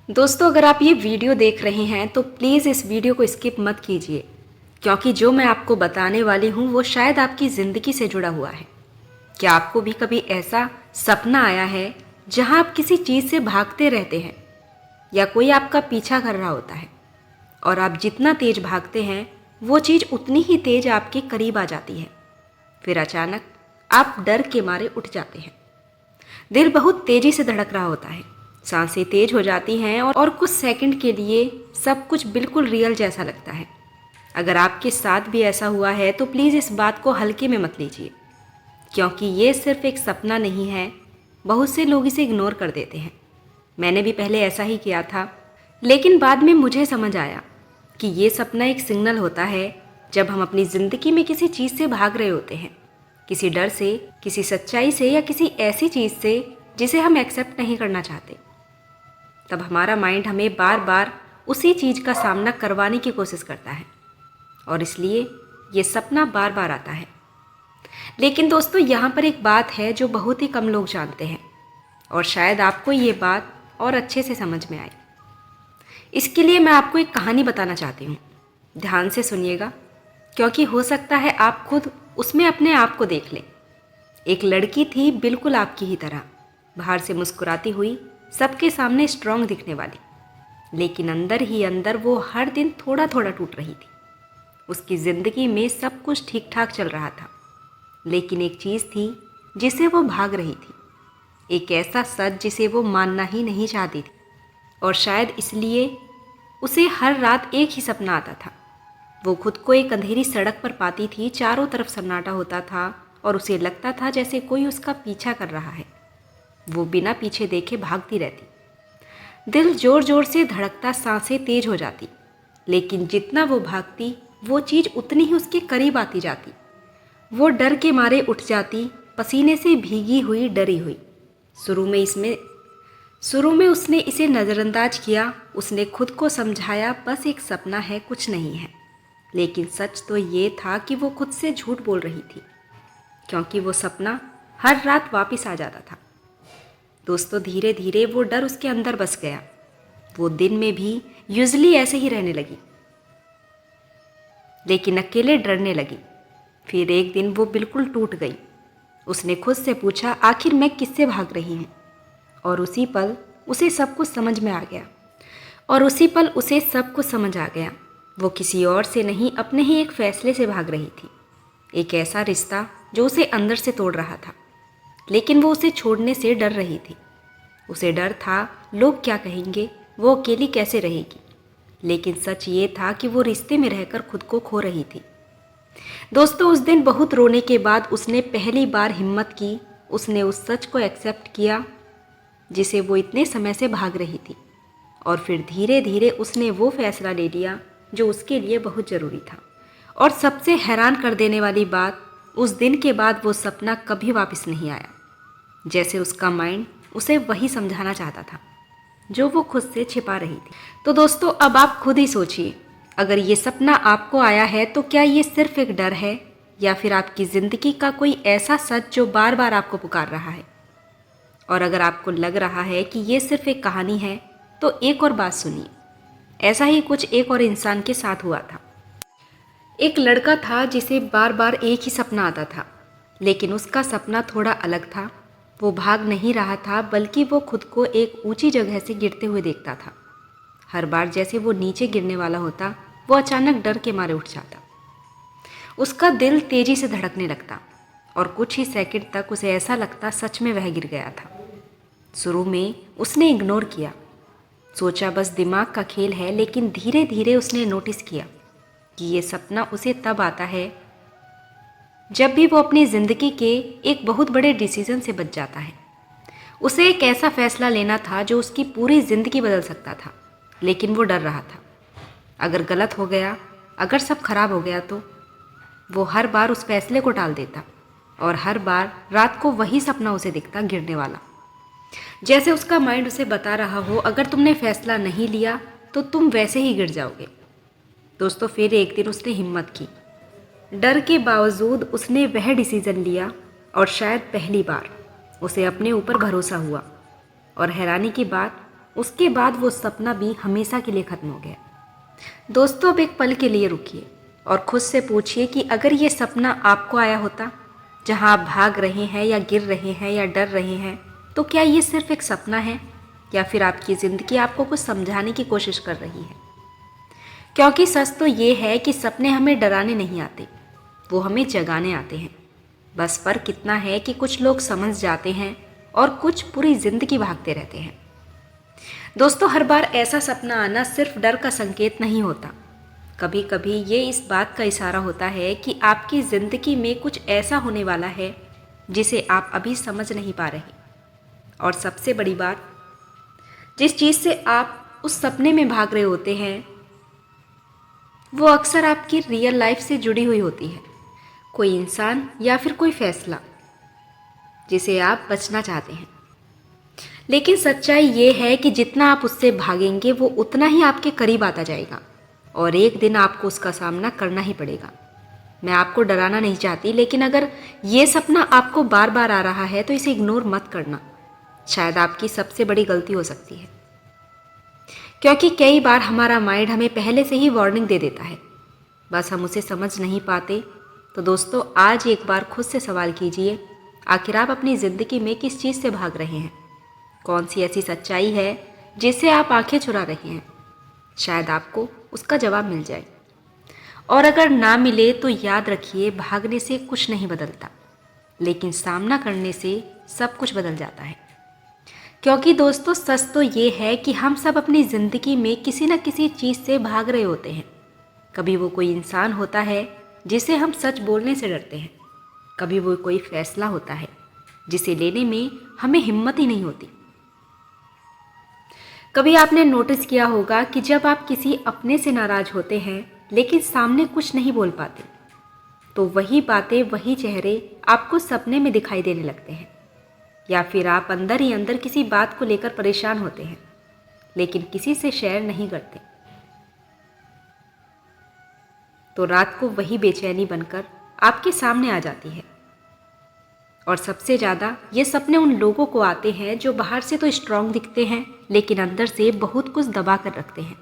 दोस्तों, अगर आप ये वीडियो देख रहे हैं तो प्लीज़ इस वीडियो को स्किप मत कीजिए, क्योंकि जो मैं आपको बताने वाली हूँ वो शायद आपकी ज़िंदगी से जुड़ा हुआ है। क्या आपको भी कभी ऐसा सपना आया है जहाँ आप किसी चीज़ से भागते रहते हैं या कोई आपका पीछा कर रहा होता है और आप जितना तेज भागते हैं वो चीज़ उतनी ही तेज आपके करीब आ जाती है। फिर अचानक आप डर के मारे उठ जाते हैं। दिल बहुत तेज़ी से धड़क रहा होता है, सांसें तेज हो जाती हैं और कुछ सेकंड के लिए सब कुछ बिल्कुल रियल जैसा लगता है। अगर आपके साथ भी ऐसा हुआ है तो प्लीज़ इस बात को हल्के में मत लीजिए, क्योंकि ये सिर्फ एक सपना नहीं है। बहुत से लोग इसे इग्नोर कर देते हैं। मैंने भी पहले ऐसा ही किया था, लेकिन बाद में मुझे समझ आया कि ये सपना एक सिग्नल होता है जब हम अपनी ज़िंदगी में किसी चीज़ से भाग रहे होते हैं, किसी डर से, किसी सच्चाई से या किसी ऐसी चीज़ से जिसे हम एक्सेप्ट नहीं करना चाहते। तब हमारा माइंड हमें बार बार उसी चीज़ का सामना करवाने की कोशिश करता है और इसलिए ये सपना बार बार आता है। लेकिन दोस्तों, यहाँ पर एक बात है जो बहुत ही कम लोग जानते हैं और शायद आपको ये बात और अच्छे से समझ में आए। इसके लिए मैं आपको एक कहानी बताना चाहती हूँ। ध्यान से सुनिएगा, क्योंकि हो सकता है आप खुद उसमें अपने आप को देख लें। एक लड़की थी बिल्कुल आपकी ही तरह, बाहर से मुस्कुराती हुई, सबके सामने स्ट्रांग दिखने वाली, लेकिन अंदर ही अंदर वो हर दिन थोड़ा थोड़ा टूट रही थी। उसकी ज़िंदगी में सब कुछ ठीक ठाक चल रहा था, लेकिन एक चीज़ थी जिसे वो भाग रही थी, एक ऐसा सच जिसे वो मानना ही नहीं चाहती थी। और शायद इसलिए उसे हर रात एक ही सपना आता था। वो खुद को एक अंधेरी सड़क पर पाती थी, चारों तरफ सन्नाटा होता था और उसे लगता था जैसे कोई उसका पीछा कर रहा है। वो बिना पीछे देखे भागती रहती, दिल जोर जोर से धड़कता, सांसें तेज हो जाती, लेकिन जितना वो भागती वो चीज़ उतनी ही उसके करीब आती जाती। वो डर के मारे उठ जाती, पसीने से भीगी हुई, डरी हुई। शुरू में उसने इसे नज़रअंदाज किया। उसने खुद को समझाया बस एक सपना है, कुछ नहीं है। लेकिन सच तो ये था कि वो खुद से झूठ बोल रही थी, क्योंकि वो सपना हर रात वापस आ जाता था। दोस्तों, धीरे धीरे वो डर उसके अंदर बस गया। वो दिन में भी यूजली ऐसे ही रहने लगी, लेकिन अकेले डरने लगी। फिर एक दिन वो बिल्कुल टूट गई। उसने खुद से पूछा, आखिर मैं किससे भाग रही हूँ? और उसी पल उसे सब कुछ समझ आ गया। वो किसी और से नहीं, अपने ही एक फैसले से भाग रही थी। एक ऐसा रिश्ता जो उसे अंदर से तोड़ रहा था, लेकिन वो उसे छोड़ने से डर रही थी। उसे डर था लोग क्या कहेंगे, वो अकेली कैसे रहेगी। लेकिन सच ये था कि वो रिश्ते में रहकर खुद को खो रही थी। दोस्तों, उस दिन बहुत रोने के बाद उसने पहली बार हिम्मत की। उसने उस सच को एक्सेप्ट किया जिसे वो इतने समय से भाग रही थी, और फिर धीरे धीरे उसने वो फैसला ले लिया जो उसके लिए बहुत ज़रूरी था। और सबसे हैरान कर देने वाली बात, उस दिन के बाद वो सपना कभी वापस नहीं आया। जैसे उसका माइंड उसे वही समझाना चाहता था जो वो खुद से छिपा रही थी। तो दोस्तों, अब आप खुद ही सोचिए, अगर ये सपना आपको आया है तो क्या ये सिर्फ एक डर है या फिर आपकी ज़िंदगी का कोई ऐसा सच जो बार बार आपको पुकार रहा है? और अगर आपको लग रहा है कि ये सिर्फ एक कहानी है तो एक और बात सुनिए। ऐसा ही कुछ एक और इंसान के साथ हुआ था। एक लड़का था जिसे बार बार एक ही सपना आता था, लेकिन उसका सपना थोड़ा अलग था। वो भाग नहीं रहा था, बल्कि वो खुद को एक ऊंची जगह से गिरते हुए देखता था। हर बार जैसे वो नीचे गिरने वाला होता, वो अचानक डर के मारे उठ जाता। उसका दिल तेजी से धड़कने लगता और कुछ ही सेकंड तक उसे ऐसा लगता सच में वह गिर गया था। शुरू में उसने इग्नोर किया, सोचा बस दिमाग का खेल है, लेकिन धीरे धीरे उसने नोटिस किया कि ये सपना उसे तब आता है जब भी वो अपनी ज़िंदगी के एक बहुत बड़े डिसीजन से बच जाता है। उसे एक ऐसा फैसला लेना था जो उसकी पूरी ज़िंदगी बदल सकता था, लेकिन वो डर रहा था अगर गलत हो गया, अगर सब खराब हो गया तो। वो हर बार उस फैसले को टाल देता और हर बार रात को वही सपना उसे दिखता, गिरने वाला। जैसे उसका माइंड उसे बता रहा हो, अगर तुमने फैसला नहीं लिया तो तुम वैसे ही गिर जाओगे। दोस्तों, फिर एक दिन उसने हिम्मत की। डर के बावजूद उसने वह डिसीज़न लिया और शायद पहली बार उसे अपने ऊपर भरोसा हुआ। और हैरानी की बात, उसके बाद वो सपना भी हमेशा के लिए ख़त्म हो गया। दोस्तों, अब एक पल के लिए रुकिए और खुद से पूछिए कि अगर ये सपना आपको आया होता, जहाँ आप भाग रहे हैं या गिर रहे हैं या डर रहे हैं, तो क्या ये सिर्फ एक सपना है या फिर आपकी ज़िंदगी आपको कुछ समझाने की कोशिश कर रही है? क्योंकि सच तो ये है कि सपने हमें डराने नहीं आते, वो हमें जगाने आते हैं। बस फ़र्क इतना है कि कुछ लोग समझ जाते हैं और कुछ पूरी ज़िंदगी भागते रहते हैं। दोस्तों, हर बार ऐसा सपना आना सिर्फ डर का संकेत नहीं होता। कभी कभी ये इस बात का इशारा होता है कि आपकी ज़िंदगी में कुछ ऐसा होने वाला है जिसे आप अभी समझ नहीं पा रहे। और सबसे बड़ी बात, जिस चीज़ से आप उस सपने में भाग रहे होते हैं वो अक्सर आपकी रियल लाइफ से जुड़ी हुई होती है। कोई इंसान या फिर कोई फैसला जिसे आप बचना चाहते हैं। लेकिन सच्चाई ये है कि जितना आप उससे भागेंगे वो उतना ही आपके करीब आता जाएगा और एक दिन आपको उसका सामना करना ही पड़ेगा। मैं आपको डराना नहीं चाहती, लेकिन अगर ये सपना आपको बार बार आ रहा है तो इसे इग्नोर मत करना। शायद आपकी सबसे बड़ी गलती हो सकती है, क्योंकि कई बार हमारा माइंड हमें पहले से ही वार्निंग दे देता है, बस हम उसे समझ नहीं पाते। तो दोस्तों, आज एक बार खुद से सवाल कीजिए, आखिर आप अपनी ज़िंदगी में किस चीज़ से भाग रहे हैं? कौन सी ऐसी सच्चाई है जिससे आप आंखें चुरा रहे हैं? शायद आपको उसका जवाब मिल जाए। और अगर ना मिले तो याद रखिए, भागने से कुछ नहीं बदलता, लेकिन सामना करने से सब कुछ बदल जाता है। क्योंकि दोस्तों, सच तो ये है कि हम सब अपनी ज़िंदगी में किसी न किसी चीज़ से भाग रहे होते हैं। कभी वो कोई इंसान होता है जिसे हम सच बोलने से डरते हैं, कभी वो कोई फैसला होता है जिसे लेने में हमें हिम्मत ही नहीं होती। कभी आपने नोटिस किया होगा कि जब आप किसी अपने से नाराज़ होते हैं लेकिन सामने कुछ नहीं बोल पाते, तो वही बातें, वही चेहरे आपको सपने में दिखाई देने लगते हैं। या फिर आप अंदर ही अंदर किसी बात को लेकर परेशान होते हैं लेकिन किसी से शेयर नहीं करते, तो रात को वही बेचैनी बनकर आपके सामने आ जाती है। और सबसे ज़्यादा ये सपने उन लोगों को आते हैं जो बाहर से तो स्ट्रांग दिखते हैं लेकिन अंदर से बहुत कुछ दबा कर रखते हैं।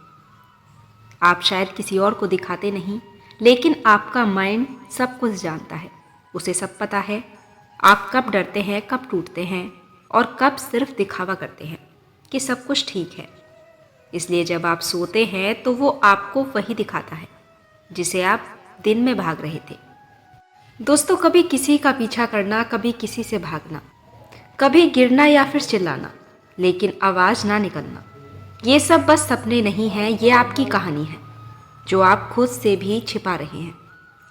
आप शायद किसी और को दिखाते नहीं, लेकिन आपका माइंड सब कुछ जानता है। उसे सब पता है आप कब डरते हैं, कब टूटते हैं और कब सिर्फ दिखावा करते हैं कि सब कुछ ठीक है। इसलिए जब आप सोते हैं तो वो आपको वही दिखाता है जिसे आप दिन में भाग रहे थे। दोस्तों, कभी किसी का पीछा करना, कभी किसी से भागना, कभी गिरना या फिर चिल्लाना, लेकिन आवाज़ ना निकलना, ये सब बस सपने नहीं हैं, ये आपकी कहानी है जो आप खुद से भी छिपा रहे हैं।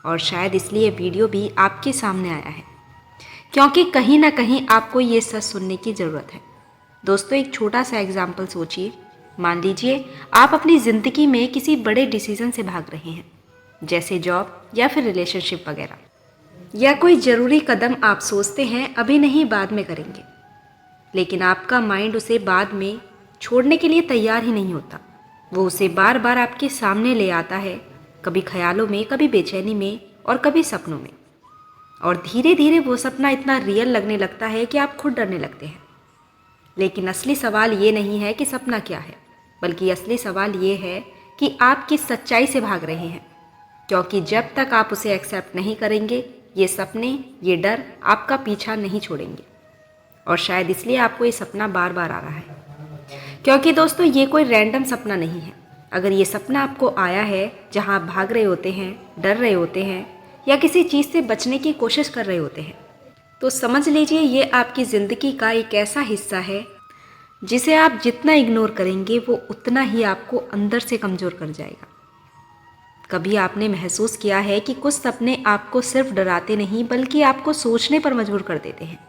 और शायद इसलिए वीडियो भी आपके सामने आया है, क्योंकि कहीं ना कहीं आपको ये सच सुनने की ज़रूरत है। दोस्तों, एक छोटा सा एग्जाम्पल सोचिए। मान लीजिए आप अपनी ज़िंदगी में किसी बड़े डिसीज़न से भाग रहे हैं, जैसे जॉब या फिर रिलेशनशिप वगैरह, या कोई ज़रूरी कदम आप सोचते हैं अभी नहीं, बाद में करेंगे, लेकिन आपका माइंड उसे बाद में छोड़ने के लिए तैयार ही नहीं होता। वो उसे बार बार आपके सामने ले आता है, कभी ख्यालों में, कभी बेचैनी में और कभी सपनों में। और धीरे धीरे वो सपना इतना रियल लगने लगता है कि आप खुद डरने लगते हैं। लेकिन असली सवाल ये नहीं है कि सपना क्या है, बल्कि असली सवाल ये है कि आप किस सच्चाई से भाग रहे हैं। क्योंकि जब तक आप उसे एक्सेप्ट नहीं करेंगे, ये सपने, ये डर आपका पीछा नहीं छोड़ेंगे। और शायद इसलिए आपको ये सपना बार बार आ रहा है। क्योंकि दोस्तों, ये कोई रैंडम सपना नहीं है। अगर ये सपना आपको आया है जहाँ आप भाग रहे होते हैं, डर रहे होते हैं या किसी चीज़ से बचने की कोशिश कर रहे होते हैं, तो समझ लीजिए ये आपकी ज़िंदगी का एक ऐसा हिस्सा है जिसे आप जितना इग्नोर करेंगे वो उतना ही आपको अंदर से कमज़ोर कर जाएगा। कभी आपने महसूस किया है कि कुछ सपने आपको सिर्फ डराते नहीं बल्कि आपको सोचने पर मजबूर कर देते हैं।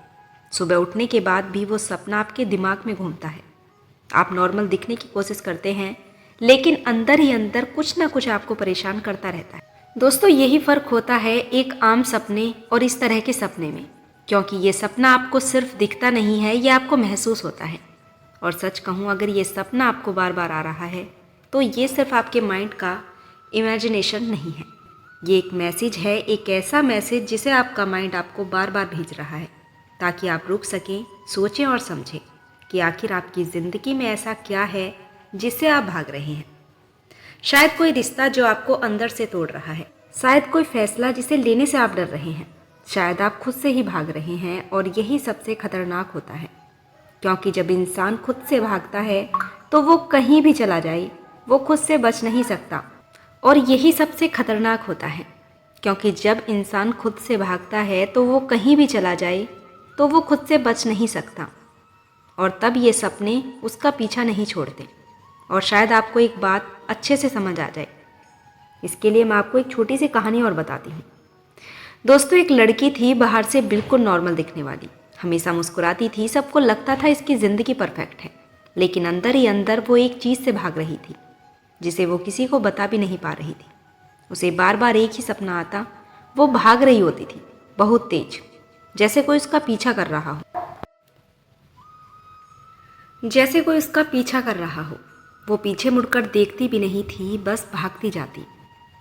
सुबह उठने के बाद भी वो सपना आपके दिमाग में घूमता है। आप नॉर्मल दिखने की कोशिश करते हैं, लेकिन अंदर ही अंदर कुछ ना कुछ आपको परेशान करता रहता है। दोस्तों, यही फ़र्क होता है एक आम सपने और इस तरह के सपने में, क्योंकि ये सपना आपको सिर्फ दिखता नहीं है, ये आपको महसूस होता है। और सच कहूँ, अगर ये सपना आपको बार बार आ रहा है तो ये सिर्फ आपके माइंड का इमेजिनेशन नहीं है, ये एक मैसेज है, एक ऐसा मैसेज जिसे आपका माइंड आपको बार बार भेज रहा है ताकि आप रुक सकें, सोचें और समझें कि आखिर आपकी ज़िंदगी में ऐसा क्या है जिससे आप भाग रहे हैं। शायद कोई रिश्ता जो आपको अंदर से तोड़ रहा है, शायद कोई फैसला जिसे लेने से आप डर रहे हैं, शायद आप खुद से ही भाग रहे हैं। और यही सबसे खतरनाक होता है, क्योंकि जब इंसान खुद से भागता है तो वो कहीं भी चला जाए, वो खुद से बच नहीं सकता। और यही सबसे खतरनाक होता है, क्योंकि जब इंसान खुद से भागता है तो वो कहीं भी चला जाए तो वो खुद से बच नहीं सकता, और तब ये सपने उसका पीछा नहीं छोड़ते। और शायद आपको एक बात अच्छे से समझ आ जाए, इसके लिए मैं आपको एक छोटी सी कहानी और बताती हूँ। दोस्तों, एक लड़की थी, बाहर से बिल्कुल नॉर्मल दिखने वाली, हमेशा मुस्कुराती थी, सबको लगता था इसकी ज़िंदगी परफेक्ट है। लेकिन अंदर ही अंदर वो एक चीज़ से भाग रही थी, जिसे वो किसी को बता भी नहीं पा रही थी। उसे बार बार एक ही सपना आता, वो भाग रही होती थी बहुत तेज, जैसे कोई उसका पीछा कर रहा हो, जैसे कोई उसका पीछा कर रहा हो। वो पीछे मुड़कर देखती भी नहीं थी, बस भागती जाती,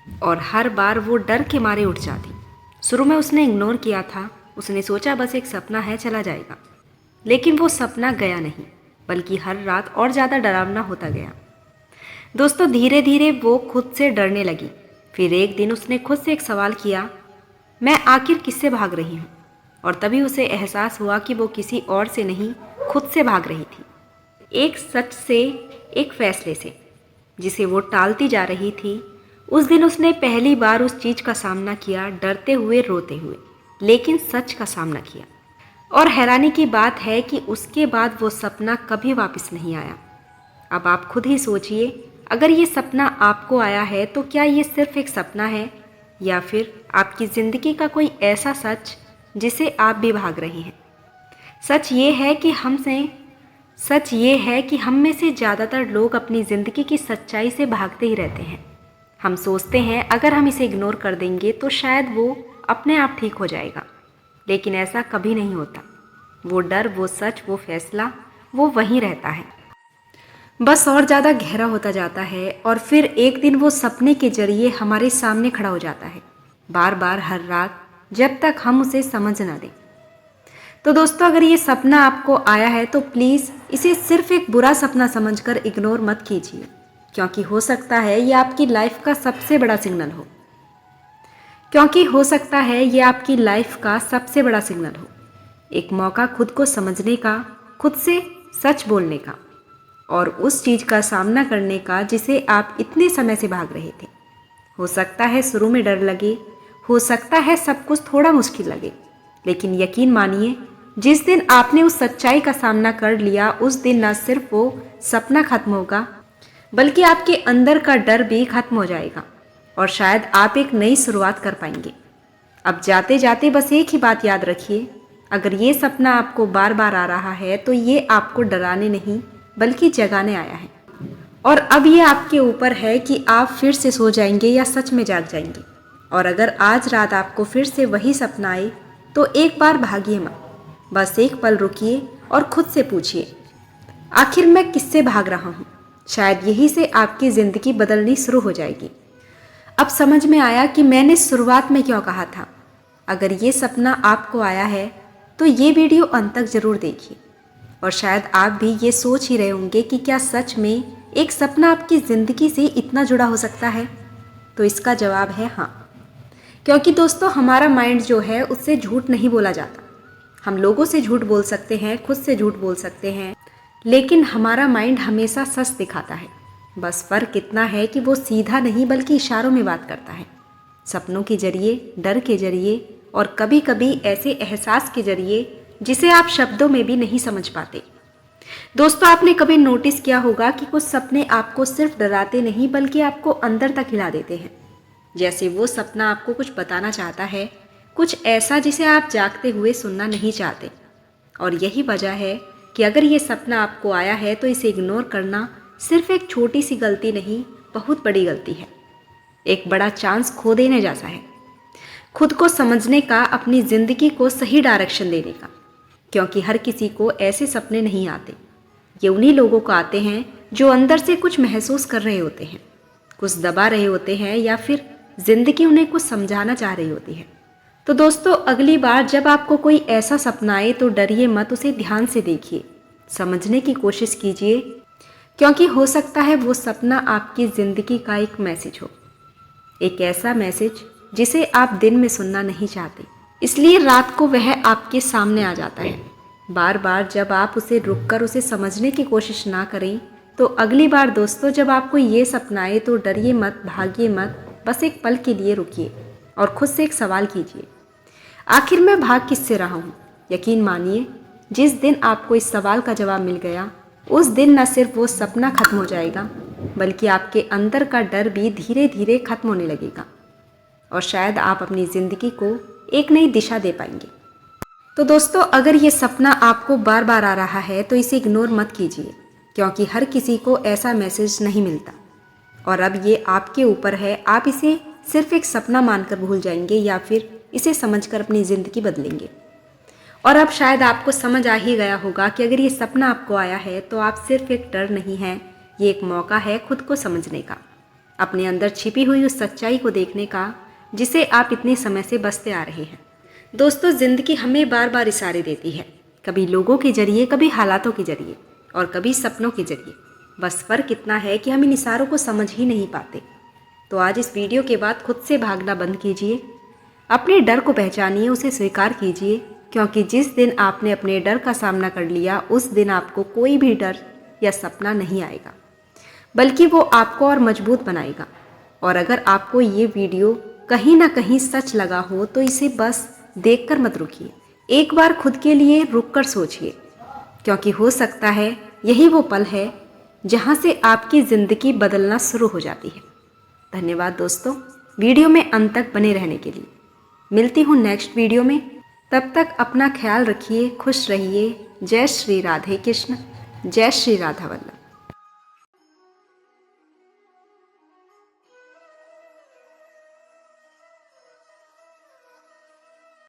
और हर बार वो डर के मारे उठ जाती। शुरू में उसने इग्नोर किया था, उसने सोचा बस एक सपना है, चला जाएगा। लेकिन वो सपना गया नहीं, बल्कि हर रात और ज़्यादा डरावना होता गया। दोस्तों, धीरे धीरे वो खुद से डरने लगी। फिर एक दिन उसने खुद से एक सवाल किया, मैं आखिर किससे भाग रही हूँ? और तभी उसे एहसास हुआ कि वो किसी और से नहीं, खुद से भाग रही थी। एक सच से, एक फैसले से, जिसे वो टालती जा रही थी। उस दिन उसने पहली बार उस चीज़ का सामना किया, डरते हुए, रोते हुए, लेकिन सच का सामना किया। और हैरानी की बात है कि उसके बाद वो सपना कभी वापस नहीं आया। अब आप खुद ही सोचिए, अगर ये सपना आपको आया है तो क्या ये सिर्फ एक सपना है, या फिर आपकी ज़िंदगी का कोई ऐसा सच जिसे आप भी भाग रहे हैं? सच ये है कि हम में से ज़्यादातर लोग अपनी ज़िंदगी की सच्चाई से भागते ही रहते हैं। हम सोचते हैं अगर हम इसे इग्नोर कर देंगे तो शायद वो अपने आप ठीक हो जाएगा, लेकिन ऐसा कभी नहीं होता। वो डर, वो सच, वो फैसला, वो वहीं रहता है, बस और ज़्यादा गहरा होता जाता है। और फिर एक दिन वो सपने के जरिए हमारे सामने खड़ा हो जाता है, बार बार, हर रात, जब तक हम उसे समझ ना दें। तो दोस्तों, अगर ये सपना आपको आया है तो प्लीज़ इसे सिर्फ एक बुरा सपना समझकर इग्नोर मत कीजिए, क्योंकि हो सकता है ये आपकी लाइफ का सबसे बड़ा सिग्नल हो। एक मौका खुद को समझने का, खुद से सच बोलने का, और उस चीज़ का सामना करने का जिसे आप इतने समय से भाग रहे थे। हो सकता है शुरू में डर लगे, हो सकता है सब कुछ थोड़ा मुश्किल लगे, लेकिन यकीन मानिए, जिस दिन आपने उस सच्चाई का सामना कर लिया, उस दिन न सिर्फ वो सपना खत्म होगा, बल्कि आपके अंदर का डर भी खत्म हो जाएगा, और शायद आप एक नई शुरुआत कर पाएंगे। अब जाते जाते बस एक ही बात याद रखिए, अगर ये सपना आपको बार बार आ रहा है तो ये आपको डराने नहीं, बल्कि जगाने आया है। और अब ये आपके ऊपर है कि आप फिर से सो जाएंगे या सच में जाग जाएंगे। और अगर आज रात आपको फिर से वही सपना आए तो एक बार भागिए मत, बस एक पल रुकिए और खुद से पूछिए, आखिर मैं किससे भाग रहा हूँ? शायद यही से आपकी ज़िंदगी बदलनी शुरू हो जाएगी। अब समझ में आया कि मैंने शुरुआत में क्यों कहा था। अगर ये सपना आपको आया है तो ये वीडियो अंत तक ज़रूर देखिए। और शायद आप भी ये सोच ही रहे होंगे कि क्या सच में एक सपना आपकी ज़िंदगी से इतना जुड़ा हो सकता है? तो इसका जवाब है हाँ। क्योंकि दोस्तों, हमारा माइंड जो है उससे झूठ नहीं बोला जाता। हम लोगों से झूठ बोल सकते हैं, खुद से झूठ बोल सकते हैं, लेकिन हमारा माइंड हमेशा सच दिखाता है। बस फ़र्क इतना है कि वो सीधा नहीं बल्कि इशारों में बात करता है, सपनों के जरिए, डर के जरिए, और कभी कभी ऐसे एहसास के जरिए जिसे आप शब्दों में भी नहीं समझ पाते। दोस्तों, आपने कभी नोटिस किया होगा कि कुछ सपने आपको सिर्फ डराते नहीं बल्कि आपको अंदर तक हिला देते हैं, जैसे वो सपना आपको कुछ बताना चाहता है, कुछ ऐसा जिसे आप जागते हुए सुनना नहीं चाहते। और यही वजह है कि अगर ये सपना आपको आया है तो इसे इग्नोर करना सिर्फ एक छोटी सी गलती नहीं, बहुत बड़ी गलती है। एक बड़ा चांस खो देने जैसा है, खुद को समझने का, अपनी ज़िंदगी को सही डायरेक्शन देने का। क्योंकि हर किसी को ऐसे सपने नहीं आते, ये उन्हीं लोगों को आते हैं जो अंदर से कुछ महसूस कर रहे होते हैं, कुछ दबा रहे होते हैं, या फिर ज़िंदगी उन्हें कुछ समझाना चाह रही होती है। तो दोस्तों, अगली बार जब आपको कोई ऐसा सपना आए तो डरिए मत, उसे ध्यान से देखिए, समझने की कोशिश कीजिए, क्योंकि हो सकता है वो सपना आपकी ज़िंदगी का एक मैसेज हो, एक ऐसा मैसेज जिसे आप दिन में सुनना नहीं चाहते, इसलिए रात को वह आपके सामने आ जाता है। बार बार जब आप उसे रुककर उसे समझने की कोशिश ना करें, तो अगली बार दोस्तों जब आपको ये सपना आए तो डरिए मत, भागिए मत, बस एक पल के लिए रुकिए और खुद से एक सवाल कीजिए, आखिर मैं भाग किससे रहा हूँ। यकीन मानिए, जिस दिन आपको इस सवाल का जवाब मिल गया, उस दिन न सिर्फ वो सपना खत्म हो जाएगा, बल्कि आपके अंदर का डर भी धीरे धीरे खत्म होने लगेगा और शायद आप अपनी ज़िंदगी को एक नई दिशा दे पाएंगे। तो दोस्तों, अगर ये सपना आपको बार बार आ रहा है तो इसे इग्नोर मत कीजिए, क्योंकि हर किसी को ऐसा मैसेज नहीं मिलता और अब ये आपके ऊपर है, आप इसे सिर्फ एक सपना मानकर भूल जाएंगे या फिर इसे समझकर अपनी ज़िंदगी बदलेंगे। और अब शायद आपको समझ आ ही गया होगा कि अगर ये सपना आपको आया है तो आप सिर्फ एक डर नहीं है, ये एक मौका है खुद को समझने का, अपने अंदर छिपी हुई उस सच्चाई को देखने का जिसे आप इतने समय से बसते आ रहे हैं। दोस्तों, ज़िंदगी हमें बार बार इशारे देती है, कभी लोगों के जरिए, कभी हालातों के जरिए और कभी सपनों के जरिए। बस फ़र्क इतना है कि हम इन इशारों को समझ ही नहीं पाते। तो आज इस वीडियो के बाद खुद से भागना बंद कीजिए, अपने डर को पहचानिए, उसे स्वीकार कीजिए, क्योंकि जिस दिन आपने अपने डर का सामना कर लिया, उस दिन आपको कोई भी डर या सपना नहीं आएगा, बल्कि वो आपको और मजबूत बनाएगा। और अगर आपको ये वीडियो कहीं ना कहीं सच लगा हो तो इसे बस देखकर मत रुकिए, एक बार खुद के लिए रुककर सोचिए, क्योंकि हो सकता है यही वो पल है जहां से आपकी ज़िंदगी बदलना शुरू हो जाती है। धन्यवाद दोस्तों, वीडियो में अंत तक बने रहने के लिए। मिलती हूँ नेक्स्ट वीडियो में, तब तक अपना ख्याल रखिए, खुश रहिए। जय श्री राधे कृष्ण, जय श्री राधा वल्लभ।